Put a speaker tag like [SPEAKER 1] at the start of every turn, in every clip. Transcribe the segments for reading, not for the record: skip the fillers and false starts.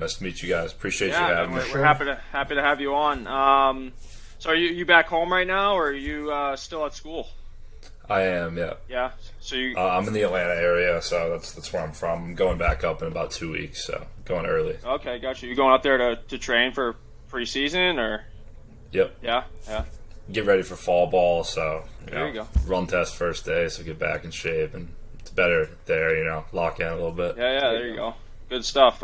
[SPEAKER 1] Nice to meet you guys. Appreciate you
[SPEAKER 2] Yeah,
[SPEAKER 1] having me.
[SPEAKER 2] we're happy to have you on. So are you back home right now, or are you still at school?
[SPEAKER 1] I am, yeah.
[SPEAKER 2] Yeah. So you
[SPEAKER 1] I'm in the Atlanta area, so that's where I'm from. I'm going back up in about 2 weeks, so going early.
[SPEAKER 2] okay? Gotcha. You going up there to train for preseason, or
[SPEAKER 1] Yep.
[SPEAKER 2] yeah, yeah.
[SPEAKER 1] Get ready for fall ball, so
[SPEAKER 2] There you go.
[SPEAKER 1] run test first day, so get back in shape, and it's better there, lock in a little bit.
[SPEAKER 2] Yeah, yeah, there you go. Good stuff.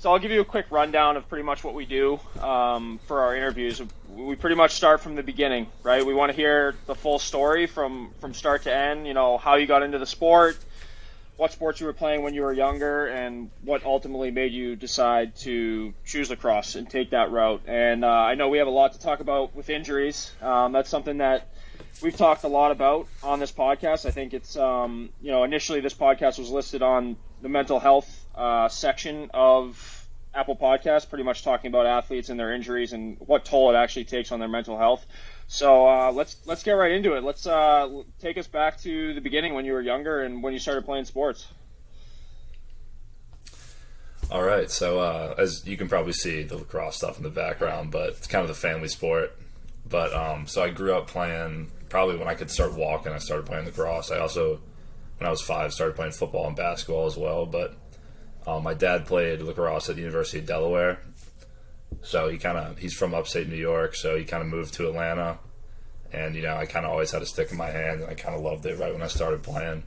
[SPEAKER 2] So I'll give you a quick rundown of pretty much what we do for our interviews. We pretty much start from the beginning, right? We want to hear the full story from start to end, how you got into the sport, what sports you were playing when you were younger, and what ultimately made you decide to choose lacrosse and take that route. And I know we have a lot to talk about with injuries. That's something that we've talked a lot about on this podcast. I think it's, initially this podcast was listed on the mental health section of Apple Podcasts, pretty much talking about athletes and their injuries and what toll it actually takes on their mental health. So let's get right into it. Let's take us back to the beginning when you were younger and when you started playing sports.
[SPEAKER 1] All right, so as you can probably see the lacrosse stuff in the background, but it's kind of the family sport. But so I grew up playing, probably when I could start walking, I started playing lacrosse. I also, when I was 5, started playing football and basketball as well. But my dad played lacrosse at the University of Delaware. So he's from upstate New York, so he kind of moved to Atlanta. And, I kind of always had a stick in my hand, and I kind of loved it right when I started playing.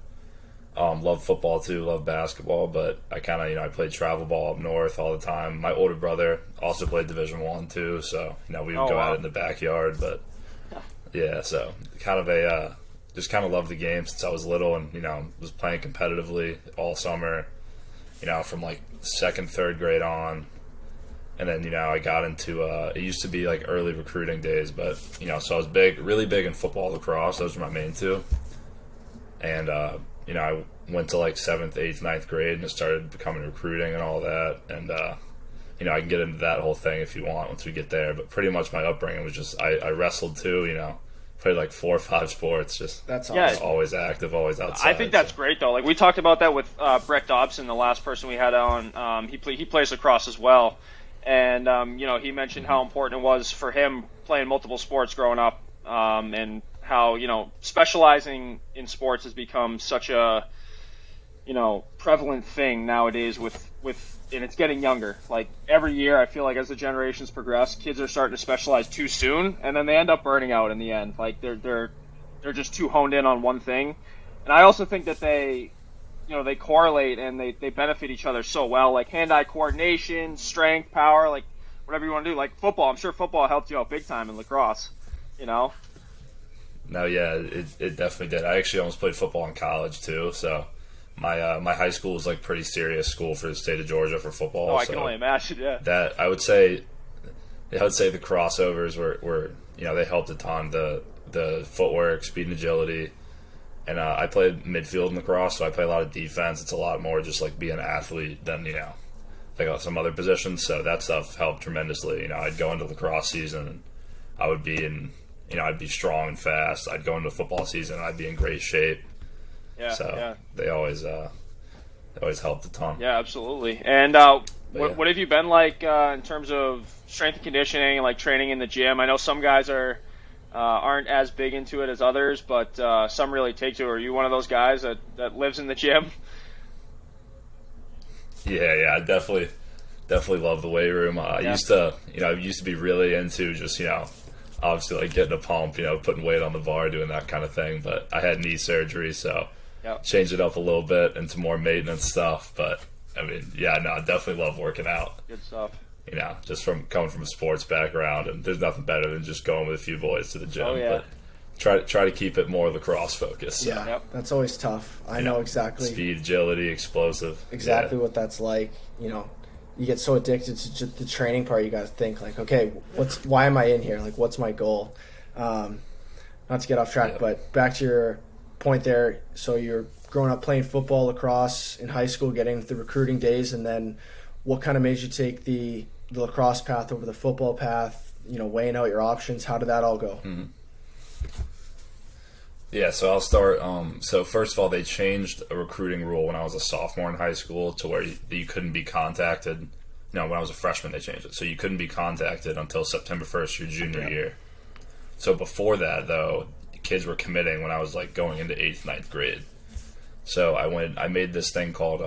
[SPEAKER 1] Loved football too, loved basketball, but I kind of, I played travel ball up north all the time. My older brother also played Division I too, so, we would go out in the backyard. But, yeah, so kind of just kind of loved the game since I was little and, was playing competitively all summer, from like 2nd, 3rd grade on. And then, I got into, it used to be like early recruiting days, but, so I was really big in football, lacrosse. Those were my main two. And, I went to like 7th, 8th, 9th grade and it started becoming recruiting and all that. And, I can get into that whole thing if you want once we get there. But pretty much my upbringing was just, I wrestled too, played like 4 or 5 sports. Just
[SPEAKER 3] that's awesome.
[SPEAKER 2] Yeah.
[SPEAKER 1] Always active, always outside.
[SPEAKER 2] I think that's great though. Like we talked about that with Brett Dobson, the last person we had on. He plays lacrosse as well. And, he mentioned how important it was for him playing multiple sports growing up, and how, specializing in sports has become such a, prevalent thing nowadays and it's getting younger. Like every year, I feel like as the generations progress, kids are starting to specialize too soon, and then they end up burning out in the end. Like they're just too honed in on one thing. And I also think that they correlate and they benefit each other so well, like hand-eye coordination, strength, power, like whatever you want to do. Like football, I'm sure football helped you out big time in lacrosse,
[SPEAKER 1] No, yeah, it definitely did. I actually almost played football in college too, so my high school was like pretty serious school for the state of Georgia for football.
[SPEAKER 2] Oh, I can only imagine, yeah.
[SPEAKER 1] That I would say the crossovers were they helped a ton. The footwork, speed and agility. And I played midfield in lacrosse, so I play a lot of defense. It's a lot more just like being an athlete than, like some other positions. So that stuff helped tremendously. I'd go into lacrosse season and I would be I'd be strong and fast. I'd go into football season and I'd be in great shape.
[SPEAKER 2] Yeah.
[SPEAKER 1] So
[SPEAKER 2] yeah.
[SPEAKER 1] they always helped a ton.
[SPEAKER 2] Yeah, absolutely. And what have you been like in terms of strength and conditioning, like training in the gym? I know some guys aren't as big into it as others, but some really take to it. Are you one of those guys that lives in the gym?
[SPEAKER 1] Yeah, I definitely love the weight room. I used to be really into just, obviously like getting a pump, putting weight on the bar, doing that kind of thing. But I had knee surgery, so changed it up a little bit into more maintenance stuff. But I mean, I definitely love working out.
[SPEAKER 2] Good stuff.
[SPEAKER 1] Just from coming from a sports background, and there's nothing better than just going with a few boys to the gym.
[SPEAKER 2] Oh, yeah.
[SPEAKER 1] But try to keep it more lacrosse focused. So.
[SPEAKER 3] Yeah, that's always tough. I know exactly.
[SPEAKER 1] Speed, agility, explosive.
[SPEAKER 3] Exactly what that's like. You get so addicted to just the training part. You got to think like, okay, why am I in here? Like, what's my goal? Not to get off track, but back to your point there. So you're growing up playing football, lacrosse in high school, getting into the recruiting days, and then what kind of made you take the lacrosse path over the football path? Weighing out your options. How did that all go?
[SPEAKER 1] Mm-hmm. Yeah, so I'll start. So first of all, they changed a recruiting rule when I was a sophomore in high school to where you couldn't be contacted. No, when I was a freshman, they changed it. So you couldn't be contacted until September 1st, your junior year. So before that, though, kids were committing when I was like going into 8th, ninth grade. So I made this thing called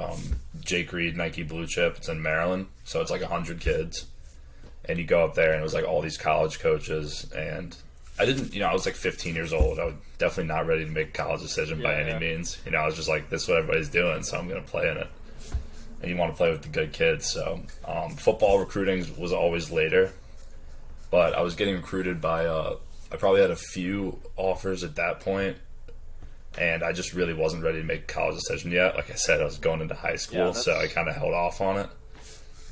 [SPEAKER 1] Jake Reed Nike Blue Chip. It's in Maryland. So it's like 100 kids. And you go up there, and it was like all these college coaches. And I didn't, I was like 15 years old. I was definitely not ready to make a college decision by any means. I was just like, this is what everybody's doing, so I'm going to play in it. And you want to play with the good kids. So football recruiting was always later. But I was getting recruited by, I probably had a few offers at that point, and I just really wasn't ready to make a college decision yet. Like I said, I was going into high school, so I kind of held off on it.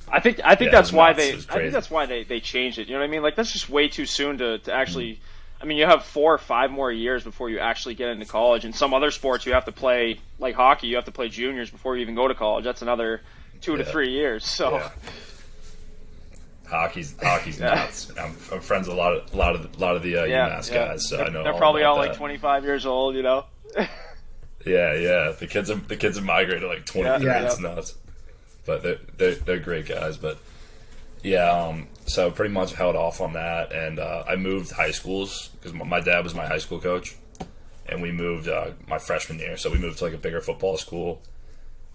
[SPEAKER 2] I think that's why they changed it. You know what I mean? Like, that's just way too soon to actually. I mean, you have 4 or 5 more years before you actually get into college. In some other sports, you have to play, like hockey, you have to play juniors before you even go to college. That's another 2 to 3 years. So. Yeah.
[SPEAKER 1] Hockey's nuts. I'm friends with a lot of the UMass guys, so I know
[SPEAKER 2] they're probably all like 25 years old,
[SPEAKER 1] Yeah. The kids have migrated like 23. It's nuts. But they're great guys. But so pretty much held off on that, and I moved high schools because my dad was my high school coach, and we moved my freshman year. So we moved to like a bigger football school,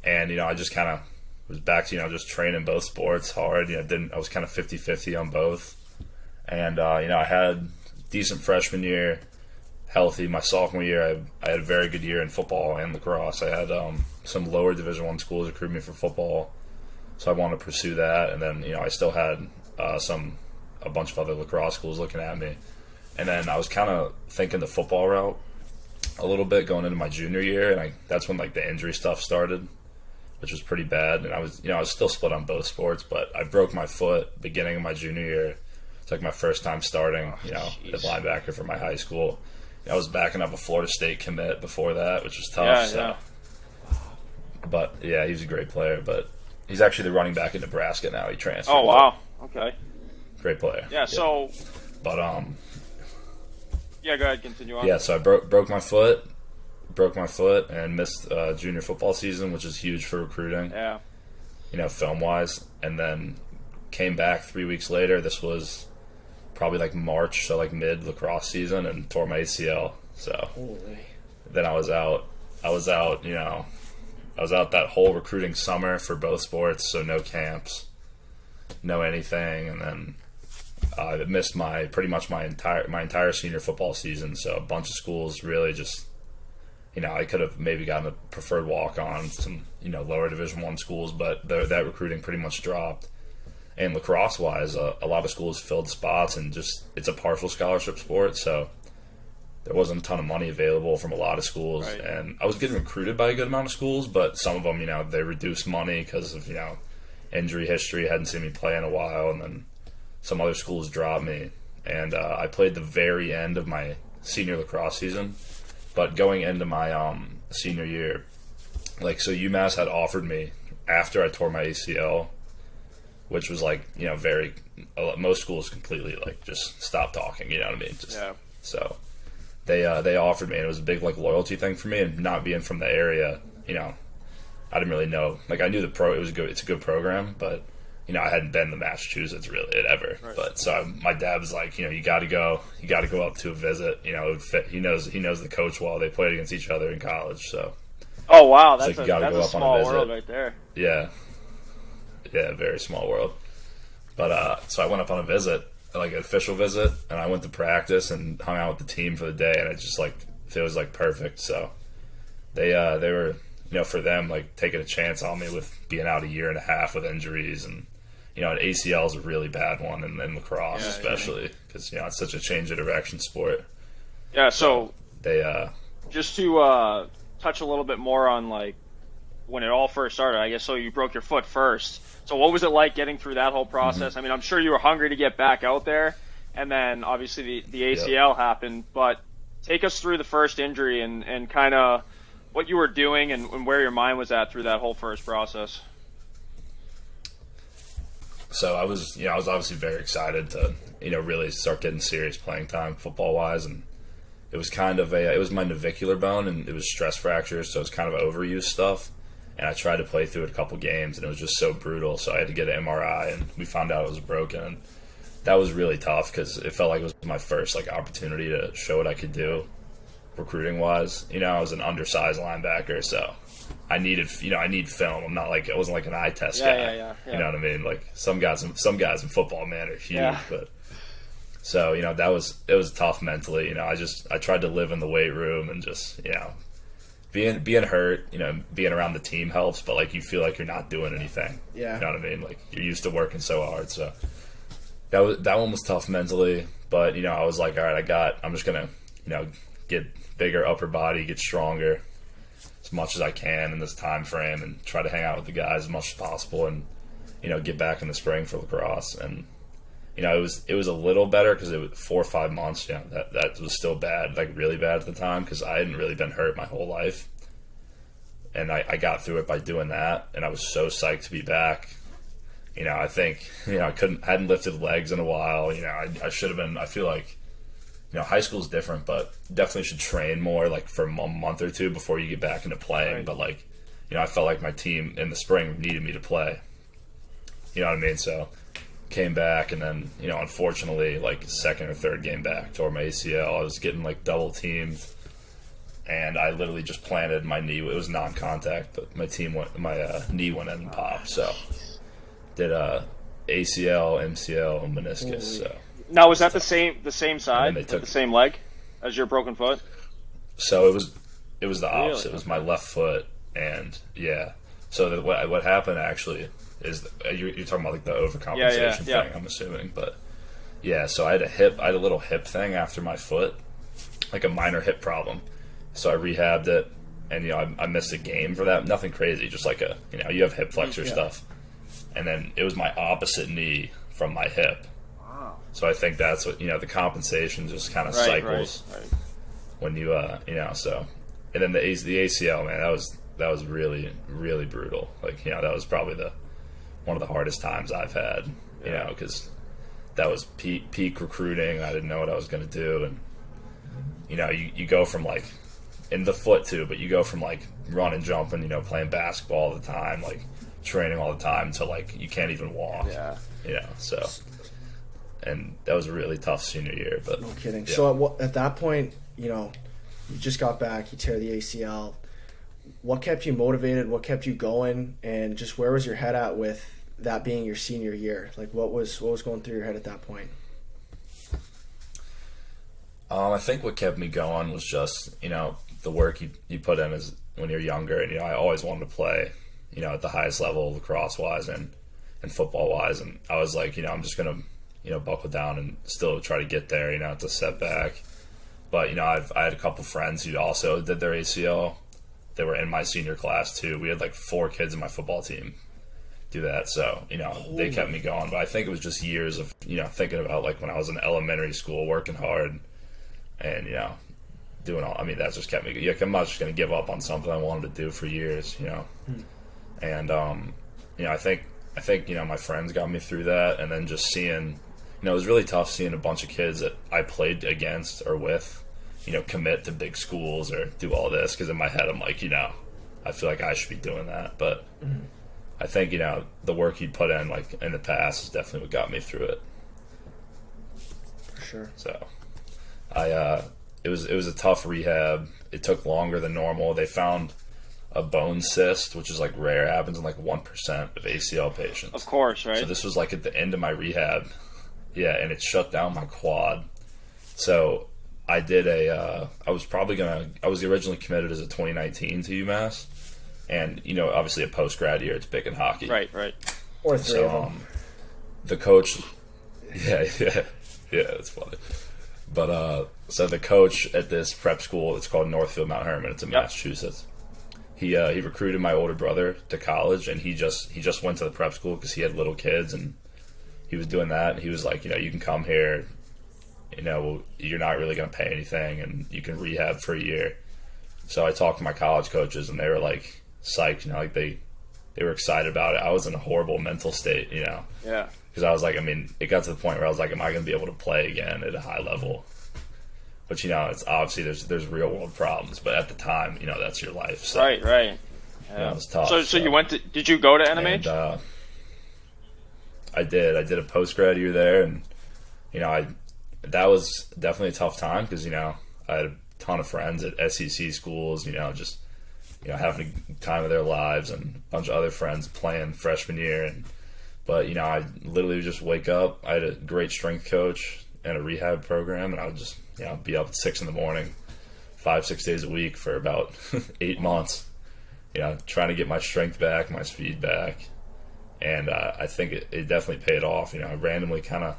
[SPEAKER 1] and I just kind of was back to just training both sports hard. I was kind of 50-50 on both, and I had a decent freshman year, healthy. My sophomore year, I had a very good year in football and lacrosse. I had some lower Division I schools recruit me for football, so I wanted to pursue that. And then I still had a bunch of other lacrosse schools looking at me, and then I was kind of thinking the football route a little bit going into my junior year, and that's when like the injury stuff started, which was pretty bad. And I was still split on both sports, but I broke my foot beginning of my junior year. It's like my first time starting, the linebacker for my high school. I was backing up a Florida State commit before that, which was tough. But yeah, he's a great player. But he's actually the running back in Nebraska now. He transferred.
[SPEAKER 2] Oh wow, okay.
[SPEAKER 1] Great player.
[SPEAKER 2] Yeah. So.
[SPEAKER 1] But
[SPEAKER 2] Yeah, go ahead. Continue on.
[SPEAKER 1] Yeah, so I broke my foot. And missed junior football season, which is huge for recruiting.
[SPEAKER 2] Yeah.
[SPEAKER 1] Film wise, and then came back 3 weeks later. This was probably like March, so like mid lacrosse season, and tore my ACL. So then I was out. I was out that whole recruiting summer for both sports, so no camps, no anything, and then I missed pretty much my entire senior football season. So a bunch of schools really just. I could have maybe gotten a preferred walk-on, some, lower Division I schools, but that recruiting pretty much dropped. And lacrosse-wise, a lot of schools filled spots, and just it's a partial scholarship sport, so there wasn't a ton of money available from a lot of schools.
[SPEAKER 2] Right.
[SPEAKER 1] And I was getting recruited by a good amount of schools, but some of them, they reduced money because of, injury history, hadn't seen me play in a while, and then some other schools dropped me. And I played the very end of my senior lacrosse season. But going into my senior year, so UMass had offered me after I tore my ACL, which was most schools completely just stopped talking. You know what I mean? So they offered me, and it was a big loyalty thing for me, and not being from the area, I didn't really know. I knew it was good. It's a good program, but I hadn't been to Massachusetts really ever. Right. But so my dad was like, you got to go up to a visit. He knows the coach well. They played against each other in college. So.
[SPEAKER 2] Oh wow, that's a small world right there.
[SPEAKER 1] Yeah, very small world. But so I went up on a visit, an official visit, and I went to practice and hung out with the team for the day, and it just it was perfect. So they were for them taking a chance on me with being out a year and a half with injuries, and an ACL is a really bad one, and then lacrosse especially because it's such a change of direction sport.
[SPEAKER 2] Yeah. So
[SPEAKER 1] they
[SPEAKER 2] just to touch a little bit more on when it all first started, I guess. So you broke your foot first. So what was it like getting through that whole process? Mm-hmm. I mean, I'm sure you were hungry to get back out there, and then obviously the ACL happened. But take us through the first injury and kind of what you were doing and where your mind was at through that whole first process.
[SPEAKER 1] So I was obviously very excited to, really start getting serious playing time football wise. And, it was kind of it was my navicular bone, and it was stress fractures, so it's kind of overuse stuff. And I tried to play through it a couple games, and it was just so brutal. So I had to get an MRI, and we found out it was broken. And that was really tough because it felt like it was my first like opportunity to show what I could do, recruiting wise. I was an undersized linebacker, so I needed I need film. I'm not like I wasn't like an eye test guy.
[SPEAKER 2] Yeah.
[SPEAKER 1] You know what I mean? Like some guys in football, man, are huge, but. So, it was tough mentally. I tried to live in the weight room and just, being hurt, being around the team helps, but like you feel like you're not doing anything.
[SPEAKER 3] Yeah.
[SPEAKER 1] You know what I mean? Like you're used to working so hard. So that one was tough mentally, but I was like, all right, I'm just gonna, get bigger upper body, get stronger as much as I can in this time frame and try to hang out with the guys as much as possible and, get back in the spring for lacrosse. And it was a little better because it was 4 or 5 months. That was still bad, like really bad at the time because I hadn't really been hurt my whole life, and I got through it by doing that. And I was so psyched to be back. I think I hadn't lifted legs in a while. I should have been. I feel like high school's different, but definitely should train more like for a month or two before you get back into playing. Right. But like I felt like my team in the spring needed me to play. You know what I mean? So. Came back, and then unfortunately, like second or third game back, tore my ACL. I was getting like double teamed, and I literally just planted my knee. It was non-contact, but my knee went in and popped. So did ACL, MCL, and meniscus. So
[SPEAKER 2] now was that the same side, the same leg as your broken foot?
[SPEAKER 1] So it was the opposite. Really? It was my left foot, and yeah. So what happened actually. Is you're talking about like the overcompensation thing? I'm assuming, but yeah. So I had a little hip thing after my foot, like a minor hip problem. So I rehabbed it, and I missed a game for that. Nothing crazy, just like you have hip flexor stuff, and then it was my opposite knee from my hip. Wow. So I think that's what the compensation just kind of cycles when you so, and then the ACL, man, that was really really brutal. Like that was probably one of the hardest times I've had, because that was peak recruiting. I didn't know what I was going to do. And, you go from like in the foot too, but you go from like running, jumping, playing basketball all the time, like training all the time to like, you can't even walk, so, and that was a really tough senior year, but
[SPEAKER 3] no kidding. Yeah. So at that point, you just got back, you tear the ACL. What kept you motivated? What kept you going? And just where was your head at with that being your senior year? Like what was going through your head at that point?
[SPEAKER 1] I think what kept me going was just, the work you put in as when you're younger. And, I always wanted to play, at the highest level lacrosse wise and football wise. And I was like, I'm just going to, buckle down and still try to get there, it's a setback. But, I had a couple friends who also did their ACL. They were in my senior class too. We had like 4 kids in my football team do that. So, they kept me going. But I think it was just years of, thinking about like when I was in elementary school, working hard and, doing all, that just kept me, I'm not just going to give up on something I wanted to do for years, And, I think, my friends got me through that. And then just seeing, it was really tough seeing a bunch of kids that I played against or with, commit to big schools or do all this. Because in my head, I'm like, I feel like I should be doing that. But I think, the work you put in, like, in the past is definitely what got me through it.
[SPEAKER 3] For sure. So,
[SPEAKER 1] it was a tough rehab. It took longer than normal. They found a bone cyst, which is, like, rare. It happens in, like, 1% of ACL patients.
[SPEAKER 2] Of course, right?
[SPEAKER 1] So this was, like, at the end of my rehab. Yeah, and it shut down my quad. So I did I was originally committed as a 2019 to UMass. And, obviously a post-grad year, it's big in hockey.
[SPEAKER 2] Right.
[SPEAKER 3] Or 3 of them.
[SPEAKER 1] The coach, yeah, it's funny. But, so the coach at this prep school, it's called Northfield Mount Hermon, it's in Massachusetts. He recruited my older brother to college, and he just went to the prep school because he had little kids, and he was doing that, and he was like, you can come here, you're not really going to pay anything, and you can rehab for a year. So I talked to my college coaches, and they were like psyched, like they were excited about it. I was in a horrible mental state,
[SPEAKER 2] Yeah.
[SPEAKER 1] Because I was like, it got to the point where I was like, am I going to be able to play again at a high level which, it's obviously there's real world problems, but at the time, that's your life. So,
[SPEAKER 2] Right.
[SPEAKER 1] It was tough.
[SPEAKER 2] So you went to? Did you go to NMH?
[SPEAKER 1] And, I did. I did a post grad year there, and that was definitely a tough time because I had a ton of friends at SEC schools. Just having a time of their lives, and a bunch of other friends playing freshman year. But I literally would just wake up. I had a great strength coach and a rehab program, and I would just be up at 6 a.m, 5-6 days a week for about 8 months. Trying to get my strength back, my speed back. And I think it definitely paid off. I randomly kind of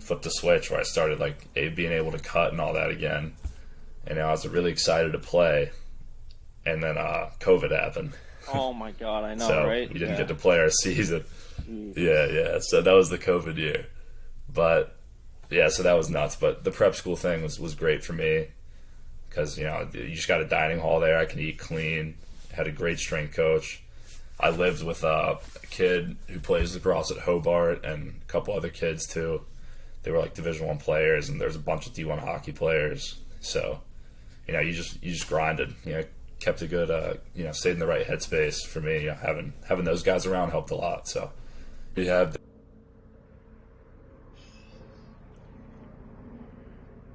[SPEAKER 1] flipped the switch where I started being able to cut and all that again. And I was really excited to play. And then COVID happened.
[SPEAKER 2] Oh my God, I know,
[SPEAKER 1] so
[SPEAKER 2] right?
[SPEAKER 1] we didn't get to play our season. Yeah. So that was the COVID year. But yeah, so that was nuts. But the prep school thing was great for me because you just got a dining hall there. I can eat clean. Had a great strength coach. I lived with a kid who plays lacrosse at Hobart and a couple other kids too. They were Division I players, and there's a bunch of D1 hockey players. So, you just grinded. Kept a good, stayed in the right headspace for me. Having those guys around helped a lot. So, didn't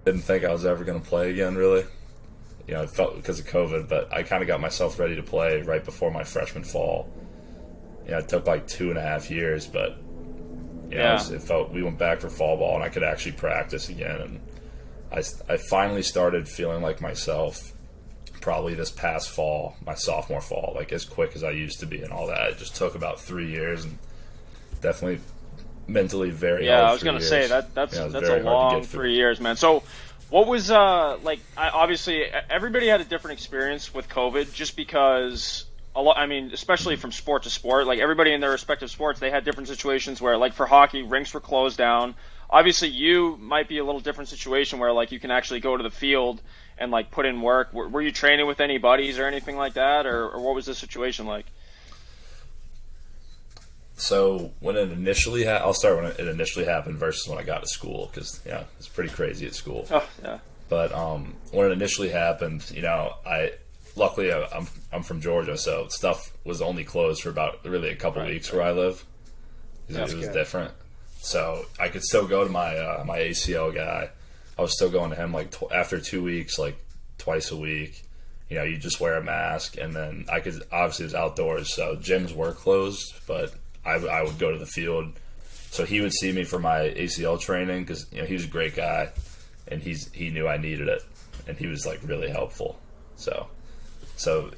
[SPEAKER 1] think I was ever going to play again, really. It felt because of COVID, but I kind of got myself ready to play right before my freshman fall. It took 2.5 years, but it felt we went back for fall ball, and I could actually practice again. And I finally started feeling like myself probably this past fall, my sophomore fall, as quick as I used to be and all that. It just took about 3 years, and definitely mentally very hard.
[SPEAKER 2] I was going to say that's a long 3 years, man. So what was obviously everybody had a different experience with COVID just because especially from sport to sport, everybody in their respective sports, they had different situations where for hockey, rinks were closed down. Obviously you might be a little different situation where you can actually go to the field and put in work. Were you training with any buddies or anything like that, or what was the situation like?
[SPEAKER 1] So when it initially I'll start when it initially happened versus when I got to school, because it's pretty crazy at school.
[SPEAKER 2] Oh yeah.
[SPEAKER 1] But when it initially happened, luckily I'm from Georgia, so stuff was only closed for about really a couple weeks where I live. It was different, so I could still go to my my ACL guy. I was still going to him after 2 weeks, twice a week. You just wear a mask, and then I could obviously it was outdoors, so gyms were closed, but I would go to the field. So he would see me for my ACL training because he was a great guy, and he knew I needed it, and he was really helpful. So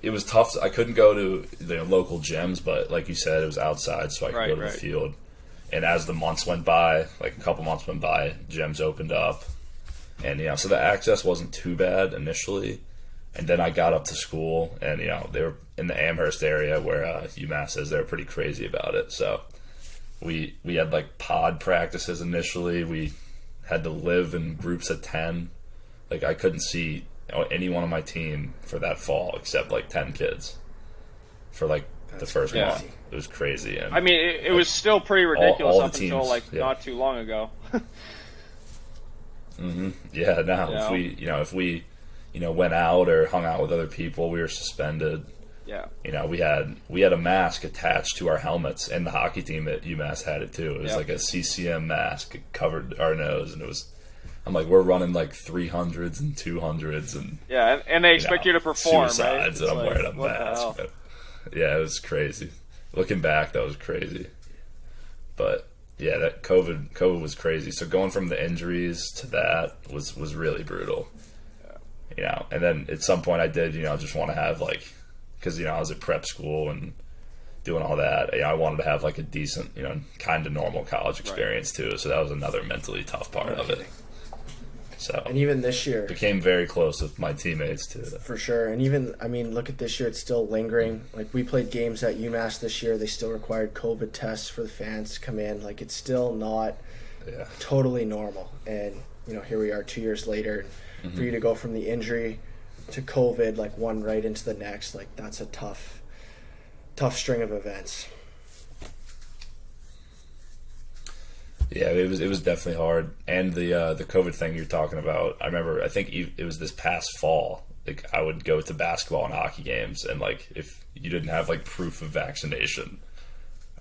[SPEAKER 1] it was tough. I couldn't go to the local gyms, but like you said, it was outside, so I could go to the field. And as the months went by, a couple months went by, gyms opened up, and so the access wasn't too bad initially. And then I got up to school, and they were in the Amherst area where UMass is. They were pretty crazy about it. So we had pod practices initially. We had to live in groups of 10. I couldn't see anyone on my team for that fall except 10 kids for the first month. It was crazy. And
[SPEAKER 2] it was still pretty ridiculous up
[SPEAKER 1] teams,
[SPEAKER 2] until not too long ago.
[SPEAKER 1] Mm-hmm. Yeah. Now if we went out or hung out with other people, we were suspended.
[SPEAKER 2] Yeah.
[SPEAKER 1] We had a mask attached to our helmets, and the hockey team at UMass had it too. It was a CCM mask. It covered our nose, and it was. I'm we're running 300s and 200s, and
[SPEAKER 2] and they expect you to perform,
[SPEAKER 1] suicides,
[SPEAKER 2] right?
[SPEAKER 1] and I'm wearing a mask. But, it was crazy. Looking back, that was crazy. But yeah, that COVID was crazy. So going from the injuries to that was really brutal. And then at some point I did, just want to have because I was at prep school and doing all that. I wanted to have a decent, kind of normal college experience too. So that was another mentally tough part of it. So
[SPEAKER 3] and even this year,
[SPEAKER 1] became very close with my teammates too.
[SPEAKER 3] For sure, and even look at this year; it's still lingering. We played games at UMass this year; they still required COVID tests for the fans to come in. It's still not totally normal. And here we are 2 years later. For you to go from the injury to COVID, one right into the next, that's a tough string of events.
[SPEAKER 1] Yeah, it was definitely hard, and the COVID thing you're talking about. I remember, I think it was this past fall. Like I would go to basketball and hockey games, and like if you didn't have like proof of vaccination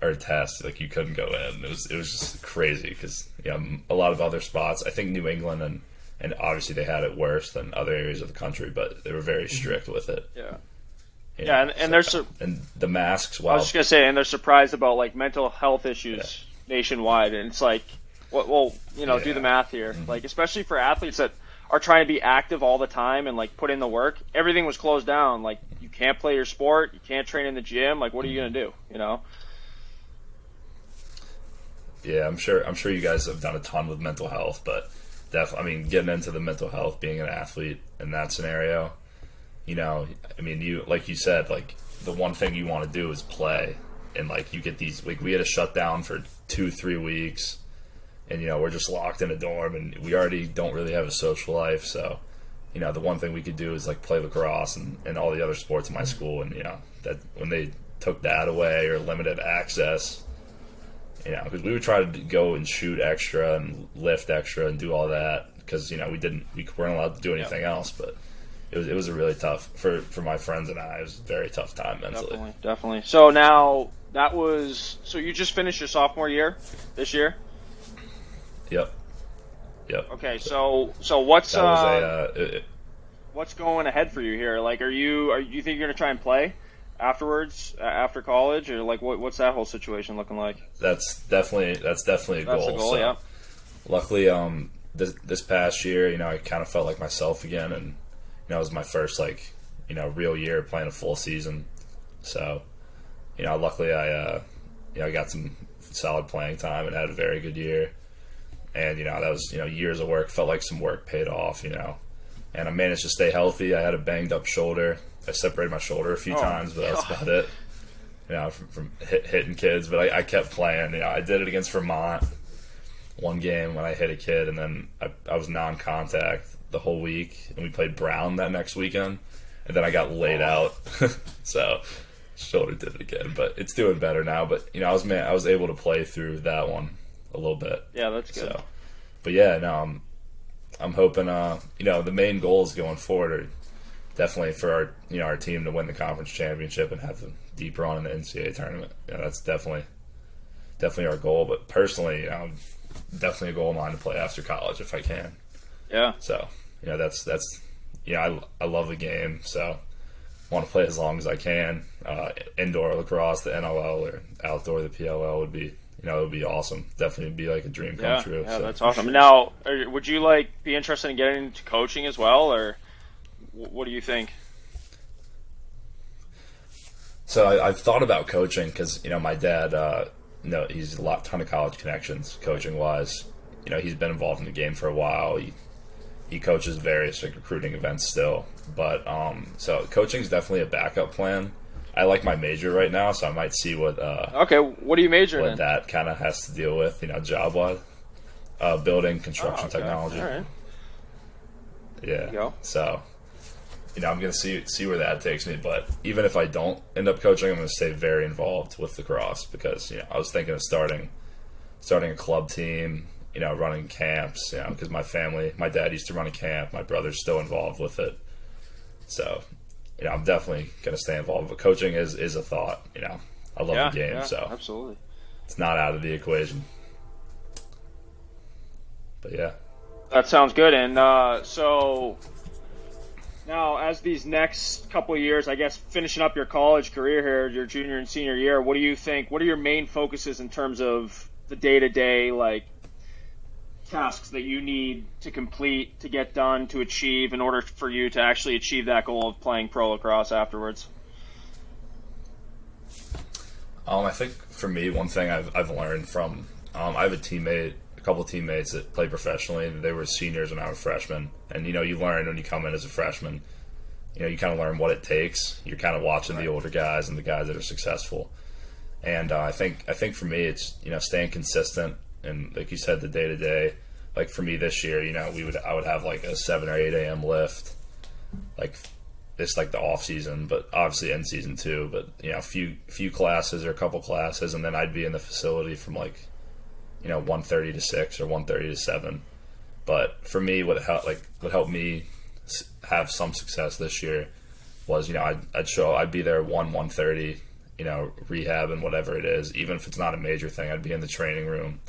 [SPEAKER 1] or a test, like you couldn't go in. It was just crazy because a lot of other spots. I think New England and obviously they had it worse than other areas of the country, but they were very strict with it.
[SPEAKER 2] Yeah.
[SPEAKER 1] You
[SPEAKER 2] Yeah,
[SPEAKER 1] know,
[SPEAKER 2] and
[SPEAKER 1] and the masks.
[SPEAKER 2] I was just gonna say, and they're surprised about like mental health issues nationwide, and it's like, well, do the math here. Like, especially for athletes that are trying to be active all the time and like put in the work. Everything was closed down. Like, you can't play your sport, you can't train in the gym. Like, what are you gonna do?
[SPEAKER 1] Yeah, I'm sure you guys have done a ton with mental health, but definitely, I mean, getting into the mental health, being an athlete in that scenario. I mean, like you said, like the one thing you want to do is play, and like you get these, like we had a shutdown for 2-3 weeks, and we're just locked in a dorm, and we already don't really have a social life, so the one thing we could do is like play lacrosse and all the other sports in my school, and that when they took that away or limited access, because we would try to go and shoot extra and lift extra and do all that because we weren't allowed to do anything else, but. It was a really tough for my friends and I. It was a very tough time mentally.
[SPEAKER 2] Definitely. So now so you just finished your sophomore year this year?
[SPEAKER 1] Yep.
[SPEAKER 2] Okay, so what's what's going ahead for you here? Like, you think you're gonna try and play afterwards after college, or like what's that whole situation looking like?
[SPEAKER 1] That's definitely a goal.
[SPEAKER 2] That's the goal,
[SPEAKER 1] so,
[SPEAKER 2] yeah.
[SPEAKER 1] Luckily, this past year, I kind of felt like myself again, and. It was my first real year playing a full season. So, luckily I got some solid playing time and had a very good year. And, that was, years of work, felt like some work paid off, And I managed to stay healthy. I had a banged up shoulder. I separated my shoulder a few times, but that's about it. From hitting kids. But I kept playing. I did it against Vermont one game when I hit a kid, and then I was non-contact the whole week, and we played Brown that next weekend, and then I got laid out. So shoulder did it again, but it's doing better now. But I was able to play through that one a little bit.
[SPEAKER 2] Yeah, that's good.
[SPEAKER 1] So, but yeah, no, I'm hoping. The main goals going forward are definitely for our team to win the conference championship and have a deep run in the NCAA tournament. That's definitely our goal. But personally, definitely a goal of mine to play after college if I can.
[SPEAKER 2] Yeah.
[SPEAKER 1] So, that's I love the game, so want to play as long as I can. Indoor lacrosse, the NLL, or outdoor, the PLL would be, it would be awesome. Definitely be like a dream come true.
[SPEAKER 2] Yeah,
[SPEAKER 1] so.
[SPEAKER 2] that's awesome. Now, would you be interested in getting into coaching as well, or what do you think?
[SPEAKER 1] So I've thought about coaching because, my dad, he's a ton of college connections coaching wise. He's been involved in the game for a while. He coaches various recruiting events still, but so coaching is definitely a backup plan. I like my major right now, so I might see what
[SPEAKER 2] okay, what are you majoring in?
[SPEAKER 1] That kind of has to deal with, job wise, building construction technology.
[SPEAKER 2] All right.
[SPEAKER 1] Yeah.
[SPEAKER 2] There you go.
[SPEAKER 1] So, I'm gonna see where that takes me. But even if I don't end up coaching, I'm gonna stay very involved with lacrosse because I was thinking of starting a club team. Running camps, because my dad used to run a camp. My brother's still involved with it. So, I'm definitely going to stay involved. But coaching is a thought, I love the game, so
[SPEAKER 2] absolutely.
[SPEAKER 1] It's not out of the equation. But, yeah.
[SPEAKER 2] That sounds good. And so now as these next couple of years, I guess, finishing up your college career here, your junior and senior year, what do you think? What are your main focuses in terms of the day-to-day, tasks that you need to complete, to get done, to achieve in order for you to actually achieve that goal of playing pro lacrosse afterwards?
[SPEAKER 1] I think for me, one thing I've learned from I have a couple of teammates that play professionally, and they were seniors when I was a freshman. And you learn when you come in as a freshman. You kind of learn what it takes. You're kind of watching the older guys and the guys that are successful. And I think for me, it's staying consistent. And like you said, the day to day, like for me this year, I would have like a 7 or 8 a.m. lift, like this, like the off season, but obviously in season too. But a few classes or a couple classes, and then I'd be in the facility from 130 to 6 or 130 to 7. But for me, what helped me have some success this year was, I'd be there 130, rehab and whatever it is, even if it's not a major thing, I'd be in the training room.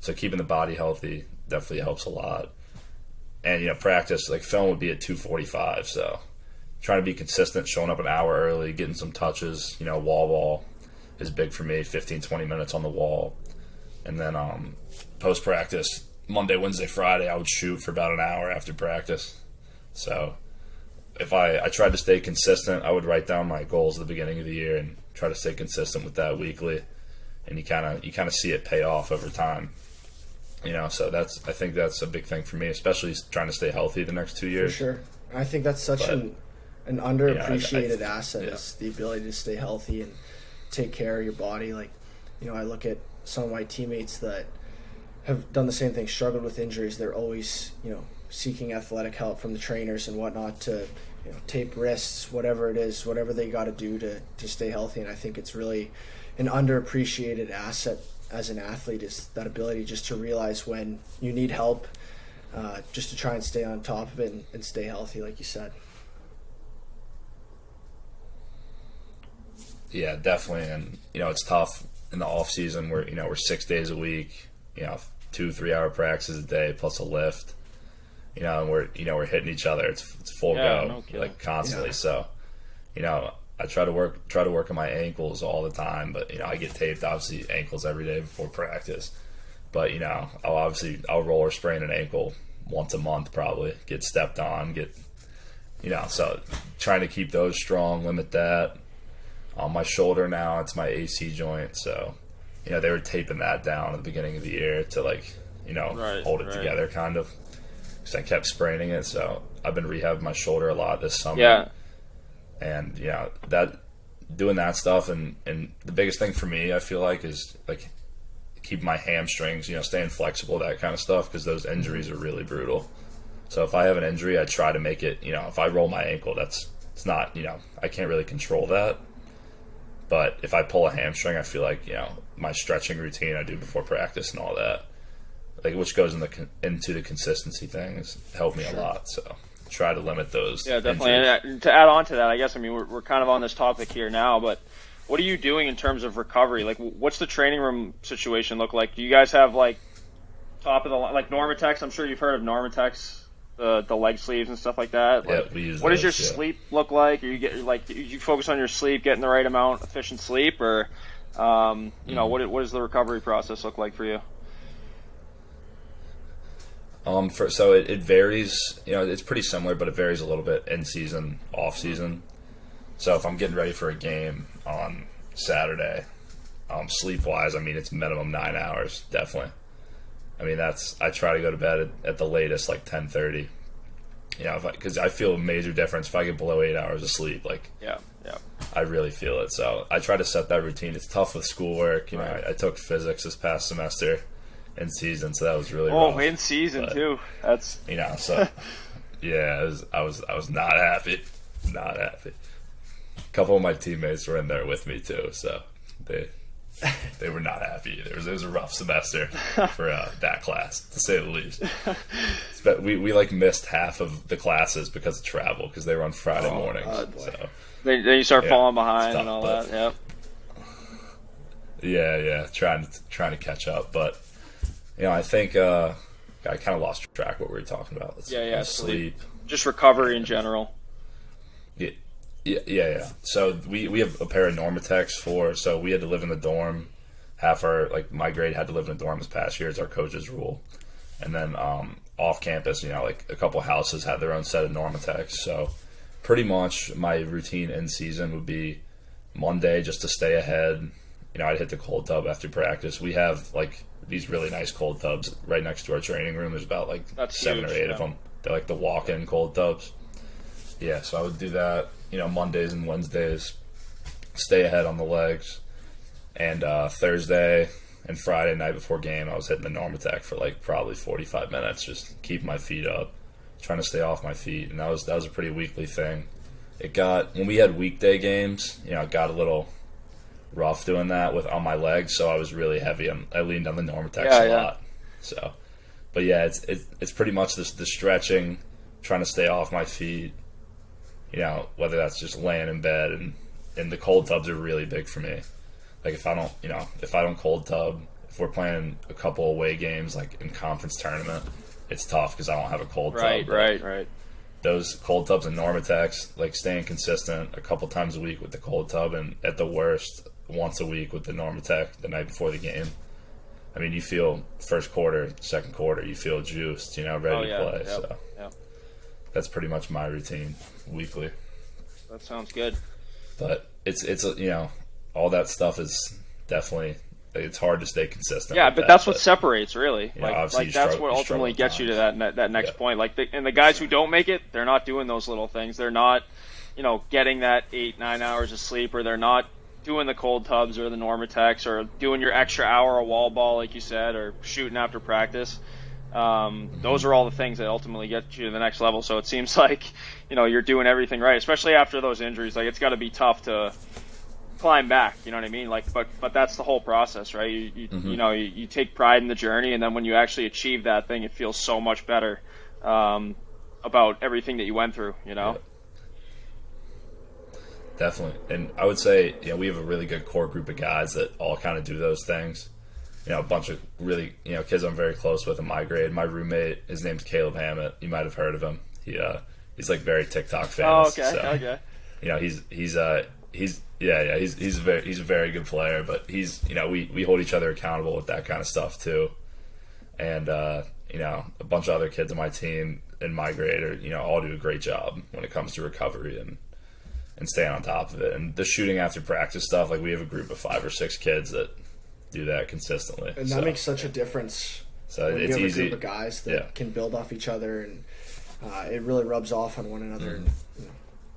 [SPEAKER 1] So keeping the body healthy definitely helps a lot. And, practice, like film would be at 2:45. So trying to be consistent, showing up an hour early, getting some touches, wall ball is big for me, 15, 20 minutes on the wall. And then post practice, Monday, Wednesday, Friday, I would shoot for about an hour after practice. So if I tried to stay consistent, I would write down my goals at the beginning of the year and try to stay consistent with that weekly. And you kind of see it pay off over time. So I think that's a big thing for me, especially trying to stay healthy the next 2 years.
[SPEAKER 3] For sure. I think that's such an underappreciated asset is the ability to stay healthy and take care of your body. Like, I look at some of my teammates that have done the same thing, struggled with injuries. They're always, seeking athletic help from the trainers and whatnot to, tape wrists, whatever it is, whatever they got to do to stay healthy. And I think it's really an underappreciated asset as an athlete, is that ability just to realize when you need help, just to try and stay on top of it and stay healthy, like you said.
[SPEAKER 1] Yeah, definitely. And, it's tough in the off season where, we're 6 days a week, 2-3 hour practices a day plus a lift, and we're hitting each other. It's full go, like constantly. Yeah. So, I try to work on my ankles all the time, but, I get taped, obviously, ankles every day before practice. But, I'll roller sprain an ankle once a month probably, get stepped on, so trying to keep those strong, limit that. On my shoulder now, it's my AC joint, so, they were taping that down at the beginning of the year to, hold it together, kind of, because I kept spraining it, so I've been rehabbing my shoulder a lot this summer.
[SPEAKER 2] Yeah.
[SPEAKER 1] And, that doing that stuff, and the biggest thing for me, I feel like, is, keep my hamstrings, staying flexible, that kind of stuff, because those injuries are really brutal. So if I have an injury, I try to make it, if I roll my ankle, it's not, I can't really control that. But if I pull a hamstring, I feel like, my stretching routine I do before practice and all that, which goes into the consistency thing, has helped me a lot. So try to limit those.
[SPEAKER 2] Yeah, definitely.
[SPEAKER 1] injuries.
[SPEAKER 2] And to add on to that, I guess, we're kind of on this topic here now, but what are you doing in terms of recovery? What's the training room situation look like? Do you guys have, top of the line, Normatex? I'm sure you've heard of Normatex, the leg sleeves and stuff like that.
[SPEAKER 1] Yeah, we use
[SPEAKER 2] what
[SPEAKER 1] those,
[SPEAKER 2] does your sleep look like? Are you do you focus on your sleep, getting the right amount, efficient sleep, or what does the recovery process look like for you?
[SPEAKER 1] So it varies. It's pretty similar, but it varies a little bit in season, off season. So if I'm getting ready for a game on Saturday, sleep wise, it's minimum 9 hours, definitely. I try to go to bed at the latest 10:30. Because I feel a major difference if I get below 8 hours of sleep.
[SPEAKER 2] Yeah.
[SPEAKER 1] I really feel it. So I try to set that routine. It's tough with schoolwork.
[SPEAKER 2] Right.
[SPEAKER 1] I took physics this past semester in season, so that was really rough.
[SPEAKER 2] Oh, in season too. That's
[SPEAKER 1] so yeah, I was not happy. Not happy. A couple of my teammates were in there with me too, so they were not happy. It was a rough semester for that class, to say the least. But we missed half of the classes because of travel, because they were on Friday mornings. So
[SPEAKER 2] then you start falling behind and all that. Yep.
[SPEAKER 1] Yeah, trying to catch up, but I think I kind of lost track of what we were talking about. Sleep,
[SPEAKER 2] just recovery in general.
[SPEAKER 1] Yeah. So we have a pair of Normatex so we had to live in the dorm. Half my grade had to live in a dorm this past year. It's our coach's rule. And then off campus, a couple houses had their own set of Normatex. So pretty much my routine in season would be Monday just to stay ahead. I'd hit the cold tub after practice. We have these really nice cold tubs right next to our training room. There's about
[SPEAKER 2] That's
[SPEAKER 1] 7
[SPEAKER 2] huge,
[SPEAKER 1] or 8 of them. They're the walk-in cold tubs. Yeah, so I would do that, Mondays and Wednesdays, stay ahead on the legs. And Thursday and Friday night before game, I was hitting the Normatec for probably 45 minutes, just keep my feet up, trying to stay off my feet. And that was a pretty weekly thing. When we had weekday games, it got a little rough doing that on my legs, so I was really heavy. I leaned on the Normatex a lot. So, but yeah, it's pretty much the stretching, trying to stay off my feet. You know, whether that's just laying in bed, and the cold tubs are really big for me. Like if I don't cold tub, if we're playing a couple away games like in conference tournament, it's tough because I don't have a cold tub.
[SPEAKER 2] Right.
[SPEAKER 1] Those cold tubs and Normatex, like staying consistent a couple times a week with the cold tub, and at the worst once a week with the Normatec the night before the game. I mean, you feel first quarter, second quarter, you feel juiced, ready to play.
[SPEAKER 2] Yep.
[SPEAKER 1] So that's pretty much my routine weekly.
[SPEAKER 2] That sounds good.
[SPEAKER 1] But it's all that stuff is definitely, it's hard to stay consistent.
[SPEAKER 2] Yeah, but that's what separates, really. Like that's what ultimately gets you to that next point. Like and the guys who don't make it, they're not doing those little things. They're not, getting that 8-9 hours of sleep, or they're not doing the cold tubs or the Normatex, or doing your extra hour of wall ball, like you said, or shooting after practice. Those are all the things that ultimately get you to the next level. So it seems like, you're doing everything right, especially after those injuries. Like, it's got to be tough to climb back, you know what I mean? Like, but that's the whole process, right? You take pride in the journey, and then when you actually achieve that thing, it feels so much better about everything that you went through,
[SPEAKER 1] Yeah. Definitely. And I would say, we have a really good core group of guys that all kind of do those things. A bunch of really, kids I'm very close with in my grade. My roommate, his name's Caleb Hammett. You might have heard of him. He's like very TikTok famous.
[SPEAKER 2] Oh, okay.
[SPEAKER 1] He's a very good player, but we hold each other accountable with that kind of stuff too. And a bunch of other kids on my team in my grade are, all do a great job when it comes to recovery and staying on top of it. And the shooting after practice stuff, like we have a group of 5 or 6 kids that do that consistently,
[SPEAKER 3] and that makes such a difference.
[SPEAKER 1] So
[SPEAKER 3] when
[SPEAKER 1] it's
[SPEAKER 3] you have
[SPEAKER 1] easy.
[SPEAKER 3] A group of guys that can build off each other, and it really rubs off on one another, and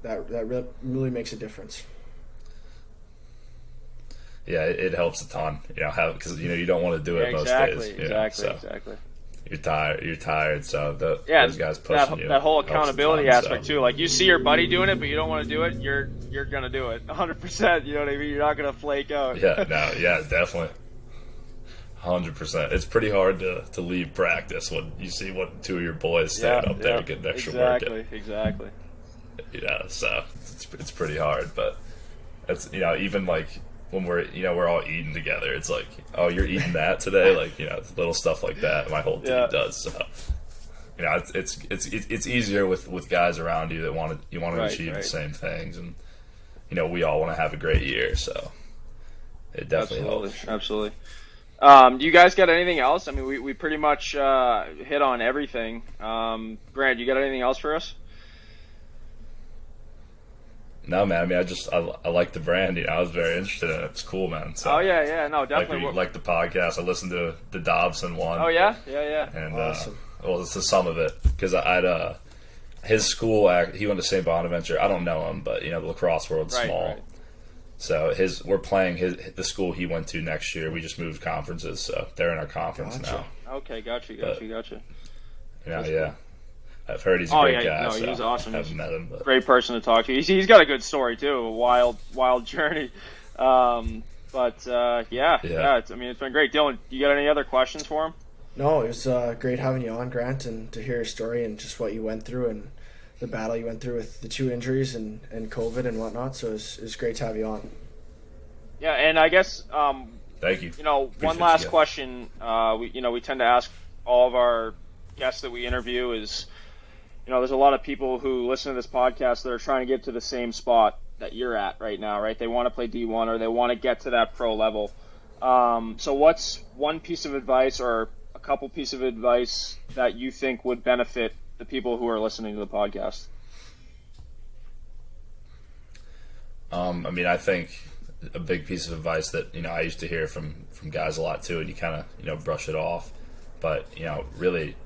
[SPEAKER 3] that really makes a difference.
[SPEAKER 1] Yeah, it helps a ton. Because you don't want to do it most days.
[SPEAKER 2] Exactly.
[SPEAKER 1] You're tired. So those guys pushing you.
[SPEAKER 2] That whole accountability aspect too. Like, you see your buddy doing it, but you don't want to do it. You're gonna do it 100%. You know what I mean? You're not gonna flake out.
[SPEAKER 1] Yeah, definitely. 100%. It's pretty hard to leave practice when you see what 2 of your boys stand up there getting extra work in.
[SPEAKER 2] Exactly.
[SPEAKER 1] So it's pretty hard, but it's even like when we're all eating together, it's like, oh, you're eating that today, like little stuff like that. My whole team does. So it's easier with guys around you that want to achieve the same things, and we all want to have a great year. So it definitely helps.
[SPEAKER 2] Absolutely. Do you guys got anything else? I mean, we pretty much hit on everything. Grant, you got anything else for us?
[SPEAKER 1] No, man. I mean, I like the brand. I was very interested in it. It's cool, man. So,
[SPEAKER 2] no, definitely.
[SPEAKER 1] Like the podcast. I listened to the Dobson one.
[SPEAKER 2] Oh yeah.
[SPEAKER 1] And
[SPEAKER 3] awesome.
[SPEAKER 1] It's the sum of it, because I'd his school. He went to St. Bonaventure. I don't know him, but the lacrosse world's small.
[SPEAKER 2] Right.
[SPEAKER 1] So we're playing the school he went to next year. We just moved conferences, so they're in our conference now.
[SPEAKER 2] Okay, gotcha.
[SPEAKER 1] Yeah. I've heard he's a great guy.
[SPEAKER 2] No, he's awesome.
[SPEAKER 1] I haven't met him, but
[SPEAKER 2] great person to talk to. He's got a good story too. A wild journey. It's been great. Dylan, you got any other questions for him?
[SPEAKER 3] No, it was great having you on, Grant, and to hear your story and just what you went through and the battle you went through with the 2 injuries and COVID and whatnot. So it was great to have you on. Yeah,
[SPEAKER 2] and I guess
[SPEAKER 1] thank you.
[SPEAKER 2] One last question. We tend to ask all of our guests that we interview is, there's a lot of people who listen to this podcast that are trying to get to the same spot that you're at right now, right? They want to play D1 or they want to get to that pro level. So what's one piece of advice or a couple pieces of advice that you think would benefit the people who are listening to the podcast?
[SPEAKER 1] I think a big piece of advice that, I used to hear from guys a lot too, and you kind of, brush it off, but, really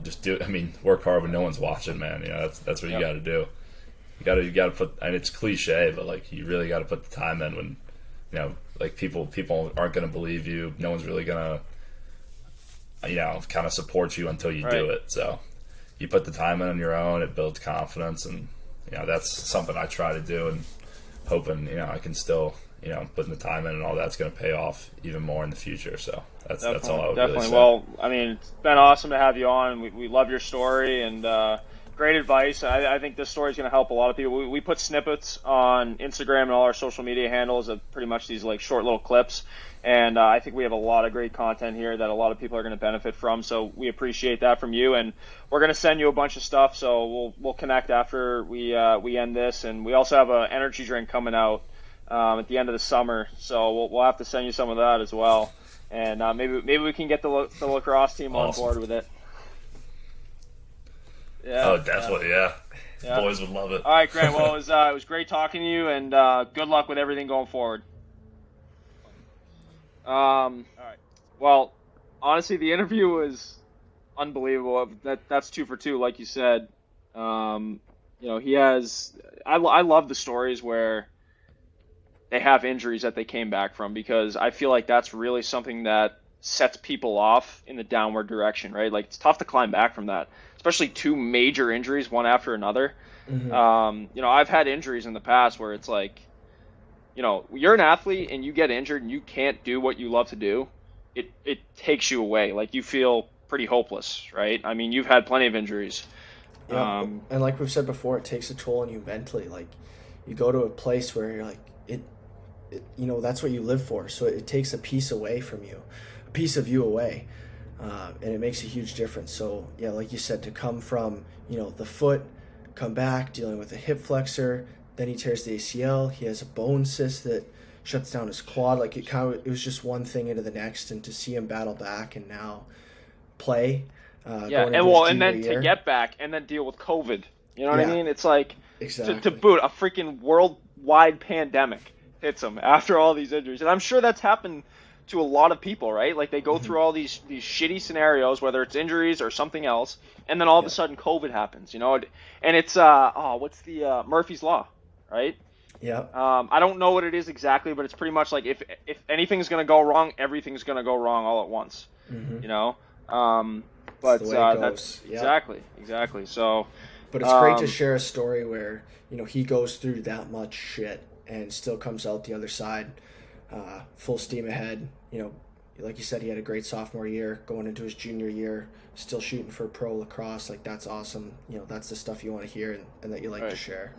[SPEAKER 1] just do it. I mean, work hard when no one's watching, man. That's what you got to do. You got to put, and it's cliche, but like, you really got to put the time in when, like people aren't going to believe you. No one's really going to, kind of support you until you do it. So you put the time in on your own, it builds confidence, and, that's something I try to do, and hoping, I can still, putting the time in and all that's going to pay off even more in the future. So that's all I would
[SPEAKER 2] definitely.
[SPEAKER 1] really say.
[SPEAKER 2] Well, I mean, it's been awesome to have you on. We love your story and great advice. I think this story is going to help a lot of people. We put snippets on Instagram and all our social media handles of pretty much these like short little clips. And I think we have a lot of great content here that a lot of people are going to benefit from. So we appreciate that from you. And we're going to send you a bunch of stuff. So we'll connect after we end this. And we also have an energy drink coming out at the end of the summer. So we'll have to send you some of that as well. And maybe we can get the lacrosse team on board with it.
[SPEAKER 1] Yeah. Oh, definitely, yeah. Boys would love it.
[SPEAKER 2] All right, Grant. Well, it was great talking to you, and good luck with everything going forward. All right. Well, honestly, the interview was unbelievable. That's 2 for 2, like you said. He has. I love the stories where they have injuries that they came back from, because I feel like that's really something that sets people off in the downward direction, right? Like, it's tough to climb back from that, especially 2 major injuries, one after another. Mm-hmm. I've had injuries in the past where it's like, you're an athlete and you get injured and you can't do what you love to do. It takes you away. Like, you feel pretty hopeless, right? I mean, you've had plenty of injuries.
[SPEAKER 3] Yeah, and like we've said before, it takes a toll on you mentally. Like, you go to a place where you're like, that's what you live for. So it takes a piece away from you, a piece of you away. And it makes a huge difference. So, yeah, like you said, to come from, the foot, come back, dealing with a hip flexor, then he tears the ACL, he has a bone cyst that shuts down his quad. Like, it was just one thing into the next, and to see him battle back and now play.
[SPEAKER 2] And then
[SPEAKER 3] year.
[SPEAKER 2] To get back and then deal with COVID. You know what I mean? It's like,
[SPEAKER 3] exactly.
[SPEAKER 2] to boot, a freaking worldwide pandemic hits him after all these injuries. And I'm sure that's happened to a lot of people, right? Like, they go through all these shitty scenarios, whether it's injuries or something else, and then all of a sudden COVID happens, and it's what's the Murphy's Law, right?
[SPEAKER 3] Yeah.
[SPEAKER 2] I don't know what it is exactly, but it's pretty much like if anything's going to go wrong, everything's going to go wrong all at once. Mm-hmm. But that's exactly. So,
[SPEAKER 3] but it's great to share a story where he goes through that much shit and still comes out the other side. Full steam ahead. Like you said, he had a great sophomore year, going into his junior year, still shooting for pro lacrosse. Like, that's awesome. That's the stuff you want to hear and that you like to share.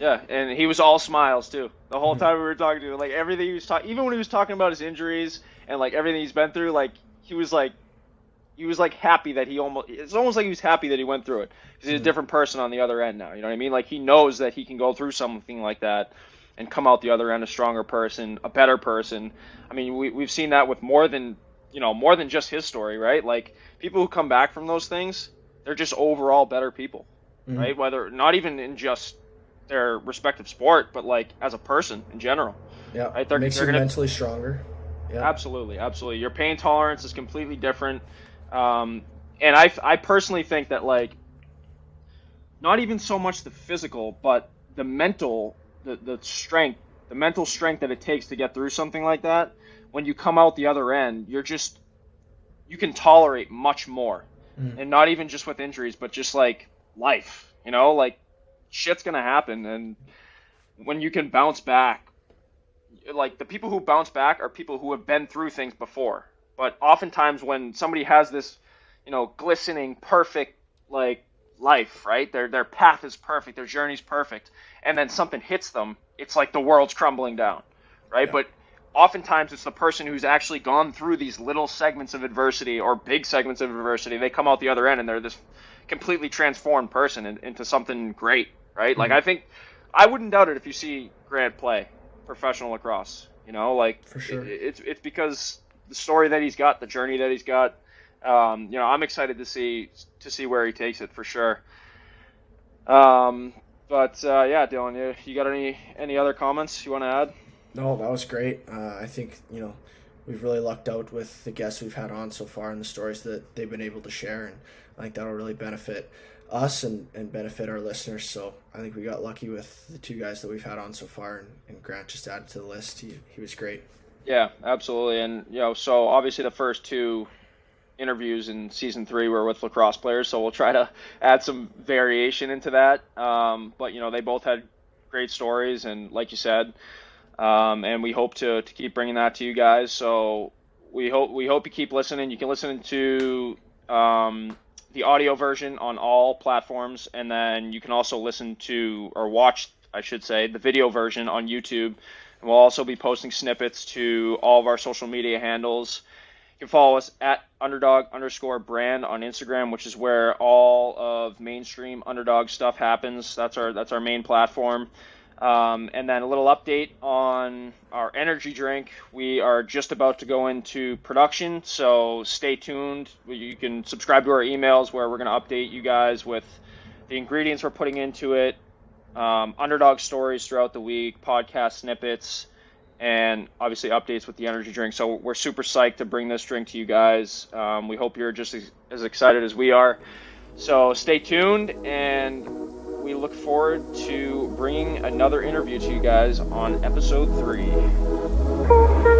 [SPEAKER 2] Yeah, and he was all smiles too. The whole time we were talking to him, like, everything he was talking, even when he was talking about his injuries and like everything he's been through, like, he was happy that it's almost like he was happy that he went through it, because he's a different person on the other end now. You know what I mean? Like, he knows that he can go through something like that and come out the other end a stronger person, a better person. I mean, we've seen that with more than just his story, right? Like, people who come back from those things, they're just overall better people, right? Whether not even in just their respective sport, but like as a person in general.
[SPEAKER 3] Yeah,
[SPEAKER 2] right?
[SPEAKER 3] It makes you mentally stronger. Yeah,
[SPEAKER 2] absolutely. Your pain tolerance is completely different, and I personally think that, like, not even so much the physical, but the mental. The strength, the mental strength that it takes to get through something like that, when you come out the other end, you can tolerate much more. And not even just with injuries, but just like life, like, shit's going to happen. And when you can bounce back, like, the people who bounce back are people who have been through things before. But oftentimes when somebody has this, glistening, perfect, like, life, right? Their path is perfect, their journey's perfect, and then something hits them, it's like the world's crumbling down, right? Yeah. But oftentimes it's the person who's actually gone through these little segments of adversity or big segments of adversity, they come out the other end and they're this completely transformed person into something great, right? Like, I think, I wouldn't doubt it if you see Grant play professional lacrosse, like,
[SPEAKER 3] for sure.
[SPEAKER 2] It's because the story that he's got, the journey that he's got, I'm excited to see where he takes it, for sure. Yeah, Dylan, you got any other comments you want to add?
[SPEAKER 3] No, that was great. I think, we've really lucked out with the guests we've had on so far and the stories that they've been able to share, and I think that'll really benefit us and benefit our listeners. So I think we got lucky with the 2 guys that we've had on so far, and Grant just added to the list. He was great. Yeah,
[SPEAKER 2] absolutely. And, so obviously the first 2 interviews in season 3 were with lacrosse players, so we'll try to add some variation into that. But they both had great stories, and like you said, and we hope to keep bringing that to you guys. So we hope you keep listening. You can listen to the audio version on all platforms, and then you can also listen to, or watch, I should say, the video version on YouTube. And we'll also be posting snippets to all of our social media handles. You can follow us at underdog_brand on Instagram, which is where all of mainstream underdog stuff happens. That's our main platform. And then a little update on our energy drink. We are just about to go into production, so stay tuned. You can subscribe to our emails where we're going to update you guys with the ingredients we're putting into it, underdog stories throughout the week, podcast snippets, and obviously updates with the energy drink. So we're super psyched to bring this drink to you guys. We hope you're just as excited as we are. So stay tuned, and we look forward to bringing another interview to you guys on episode 3.